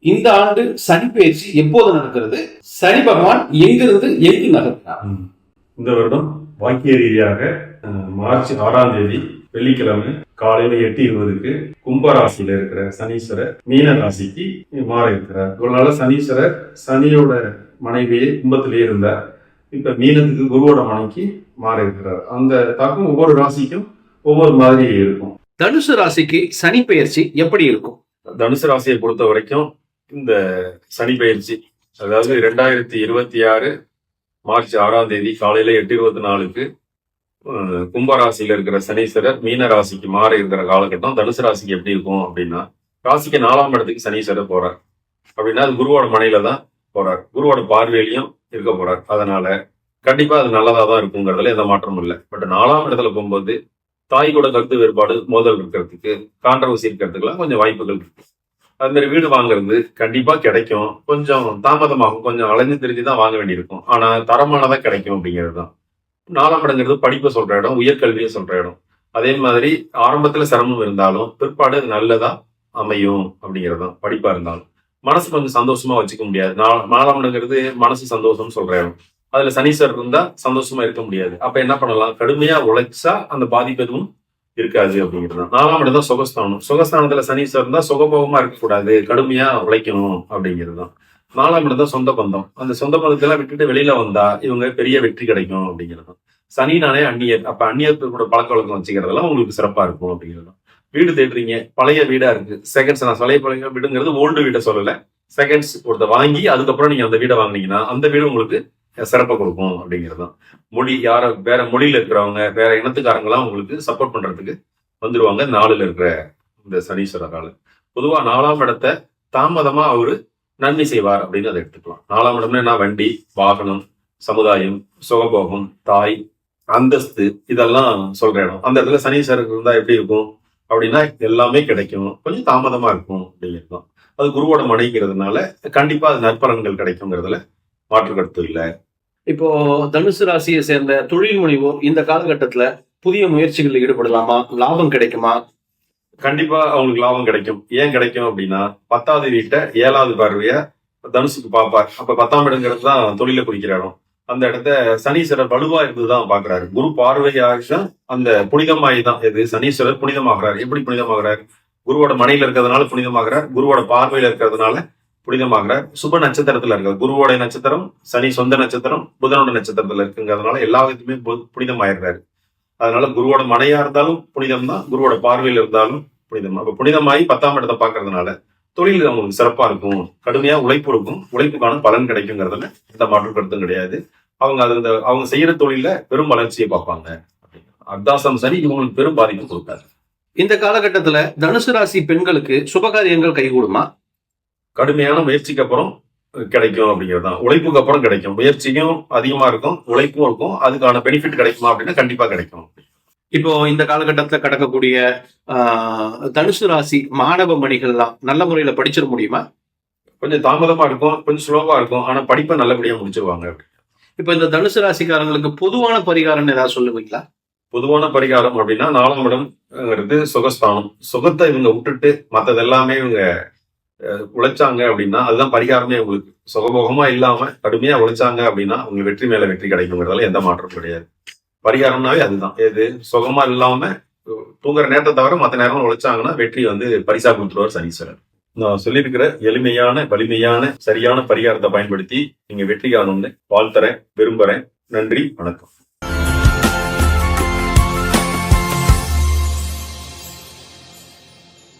இந்த ஆண்டு சனி பயிற்சி எப்போது நடக்கிறது? சனி பகவான் எங்கிருந்து எங்கு நகர்த்தினார்? இந்த வருடம் வாக்கிய ரீதியாக மார்ச் 6ஆம் தேதி வெள்ளிக்கிழமை காலையில 8:20க்கு கும்பராசியில இருக்கிற சனீஸ்வரர் மீன ராசிக்கு மாற இருக்கிறார். இவ்வளவு நாள சனீஸ்வரர் சனியோட மனைவியே கும்பத்திலேயே இருந்தார். இப்ப மீனத்துக்கு குருவோட மனைக்கு மாற இருக்கிறார். அந்த தாக்கம் ஒவ்வொரு ராசிக்கும் ஒவ்வொரு மாதிரி இருக்கும். தனுசு ராசிக்கு சனி பயிற்சி எப்படி இருக்கும்? தனுசு ராசியை பொறுத்த வரைக்கும் இந்த சனி பயிற்சி, அதாவது 2026 மார்ச் 6ஆம் தேதி காலையில 8:24க்கு கும்பராசியில இருக்கிற சனீஸ்வரர் மீன ராசிக்கு மாற இருக்கிற காலகட்டம் தனுசு ராசிக்கு எப்படி இருக்கும் அப்படின்னா, ராசிக்கு 4ஆம் இடத்துக்கு சனீஸ்வரர் போறார். அப்படின்னா அது குருவோட மனையில தான் போறார். குருவோட பார்வையிலையும் இருக்க போறார். அதனால கண்டிப்பா அது நல்லதா தான் இருக்குங்கிறதுல எந்த மாற்றமும் இல்லை. பட் 4ஆம் இடத்துல போகும்போது தாய் கூட கருத்து வேறுபாடு மோதல் இருக்கிறதுக்கு, கான்ட்ரவர்சி இருக்கிறதுக்குலாம் கொஞ்சம் வாய்ப்புகள் இருக்கு. அது மாதிரி வீடு வாங்குறது கண்டிப்பா கிடைக்கும். கொஞ்சம் தாமதமாகும். கொஞ்சம் அலைஞ்சு தெரிஞ்சு தான் வாங்க வேண்டியிருக்கும். ஆனா தரமானதா கிடைக்கும் அப்படிங்கிறது தான். 4ஆம் இடங்கிறது படிப்பை சொல்ற இடம், உயர்கல்வியை சொல்ற இடம். அதே மாதிரி ஆரம்பத்துல சிரமம் இருந்தாலும் பிற்பாடு அது நல்லதா அமையும் அப்படிங்கிறது தான். படிப்பா இருந்தாலும் மனசு கொஞ்சம் சந்தோஷமா வச்சுக்க முடியாது. 4ஆம் இடங்கிறது மனசு சந்தோஷம் சொல்ற இடம். அதுல சனீஸ்வரர் இருந்தா சந்தோஷமா இருக்க முடியாது. அப்ப என்ன பண்ணலாம்? கடுமையா உழைச்சா அந்த பாதிப்பு எதுவும் இருக்காது அப்படிங்கிறது தான். 4ஆம் இடம் தான் சுகஸ்தானம். சுகஸ்தானத்துல சனீஸ்வரர் இருந்தா சுகபோகமா இருக்கக்கூடாது, கடுமையா உழைக்கணும் அப்படிங்கிறது தான். 4ஆம் இடம் தான் சொந்த பந்தம். அந்த சொந்த பந்தத்தெல்லாம் விட்டுட்டு வெளியில வந்தா இவங்க பெரிய வெற்றி கிடைக்கும் அப்படிங்கிறது தான். சனினாலே அந்நியர். அப்ப அந்நியத்தோட பழக்க வழக்கம் வச்சுக்கிறதெல்லாம் உங்களுக்கு சிறப்பா இருக்கும் அப்படிங்கிறது தான். வீடு தேடுறீங்க, பழைய வீடா இருக்கு, செகண்ட்ஸ். நான் பழைய வீடுங்கிறது ஓல்டு வீட்டை சொல்லல, செகண்ட்ஸ் ஒருத்த வாங்கி அதுக்கப்புறம் நீங்க அந்த வீடை வாங்கினீங்கன்னா அந்த வீடு உங்களுக்கு சிறப்பை கொடுக்கும் அப்படிங்கிறது தான். வேற மொழியில இருக்கிறவங்க, வேற இனத்துக்காரங்களாம் உங்களுக்கு சப்போர்ட் பண்றதுக்கு வந்துருவாங்க 4ல இருக்கிற இந்த சனீஸ்வரரால. பொதுவா 4ஆம் இடத்தை தாமதமா அவரு நன்மை செய்வார் அப்படின்னு அதை எடுத்துக்கலாம். 4ஆம் இடம்னா என்ன? வண்டி, வாகனம், சமுதாயம், சுகபோகம், தாய், அந்தஸ்து, இதெல்லாம் சொல்ற இடம். அந்த இடத்துல சனீஸ்வரர் இருந்தா எப்படி இருக்கும் அப்படின்னா எல்லாமே கிடைக்கும், கொஞ்சம் தாமதமா இருக்கும் அப்படிங்கிறது தான். அது குருவோட மனைங்கிறதுனால கண்டிப்பா அது நற்பலன்கள் கிடைக்குங்கிறதுல மாற்று கருத்து இல்லை. இப்போ தனுசு ராசியை சேர்ந்த தொழில் முனைவோர் இந்த காலகட்டத்துல புதிய முயற்சிகளில் ஈடுபடலாமா? லாபம் கிடைக்குமா? கண்டிப்பா அவங்களுக்கு லாபம் கிடைக்கும். ஏன் கிடைக்கும் அப்படின்னா, 10வது வீட்டை 7வது பார்வைய தனுசுக்கு பார்ப்பார். அப்ப 10ஆம் இடங்கிறது தான் தொழில குறிக்கிற இடம். அந்த இடத்த சனீஸ்வரர் வலுவா இருந்துதான் பாக்குறாரு. குரு பார்வையாக அந்த புனிதமாயி தான் எது சனீஸ்வரர் புனிதமாகிறார். எப்படி புனிதமாகிறார்? குருவோட மனையில இருக்கிறதுனால புனிதமாகிறார். குருவோட பார்வையில இருக்கிறதுனால புனிதமாகிறார். சுப நட்சத்திரத்துல இருக்காது. குருவோட நட்சத்திரம் சனி சொந்த நட்சத்திரம் புதனோட நட்சத்திரத்துல இருக்குங்கிறதுனால எல்லா விதத்துமே புனிதமாயிடுறாரு. அதனால குருவோட மனையா இருந்தாலும் புனிதம் தான், குருவோட பார்வையில இருந்தாலும் புனிதம். அப்ப புனிதமாயி 10ஆம் இடத்தை பாக்குறதுனால தொழில் அவங்களுக்கு சிறப்பா இருக்கும், கடுமையா உழைப்பு இருக்கும், உழைப்புக்கான பலன் கிடைக்குங்கிறதுல எந்த மாற்று கருத்தும் கிடையாது. அவங்க செய்யற தொழில பெரும் வளர்ச்சியை பார்ப்பாங்க. அர்த்தாசம் சரி இவங்களுக்கு பெரும் பாதிப்பு கொடுக்காது. இந்த காலகட்டத்துல தனுசு ராசி பெண்களுக்கு சுபகாரியங்கள் கைகூடுமா? கடுமையான முயற்சிக்கு அப்புறம் கிடைக்கும் அப்படிங்கிறது தான். உழைப்புக்கு அப்புறம் கிடைக்கும். முயற்சியும் அதிகமா இருக்கும், உழைப்பும் இருக்கும். அதுக்கான பெனிஃபிட் கிடைக்குமா அப்படின்னா கண்டிப்பா கிடைக்கும். இப்போ இந்த காலகட்டத்துல கடக்கக்கூடிய தனுசு ராசி மாணவ மணிகள்லாம் நல்ல முறையில படிச்சிட முடியுமா? கொஞ்சம் தாமதமா இருக்கும், கொஞ்சம் ஸ்லோவா இருக்கும். ஆனா படிப்பை நல்லபடியா முடிச்சிருவாங்க. இப்ப இந்த தனுசு ராசிக்காரங்களுக்கு பொதுவான பரிகாரம் ஏதாவது சொல்லுவீங்களா? பொதுவான பரிகாரம் அப்படின்னா 4ஆம் இடம்ங்கிறது சுகஸ்தானம். சுகத்தை இவங்க விட்டுட்டு மற்றது எல்லாமே இவங்க உழைச்சாங்க அப்படின்னா அதுதான் பரிகாரமே. உங்களுக்கு சுகபோகமா இல்லாம கடுமையா உழைச்சாங்க அப்படின்னா உங்களுக்கு வெற்றி மேல வெற்றி கிடைக்குங்கிறதால எந்த மாற்றமும் கிடையாது. பரிகாரம்னாவே அதுதான். எது சுகமா இல்லாம தூங்குற நேரத்தை தவிர மற்ற நேரம் உழைச்சாங்கன்னா வெற்றி பரிசா கொடுத்துருவார் சனீஸ்வரர். நான் சொல்லியிருக்கிற எளிமையான வலிமையான சரியான பரிகாரத்தை பயன்படுத்தி நீங்க வெற்றி காணும்னு வாழ்த்துறேன், விரும்புறேன். நன்றி, வணக்கம்.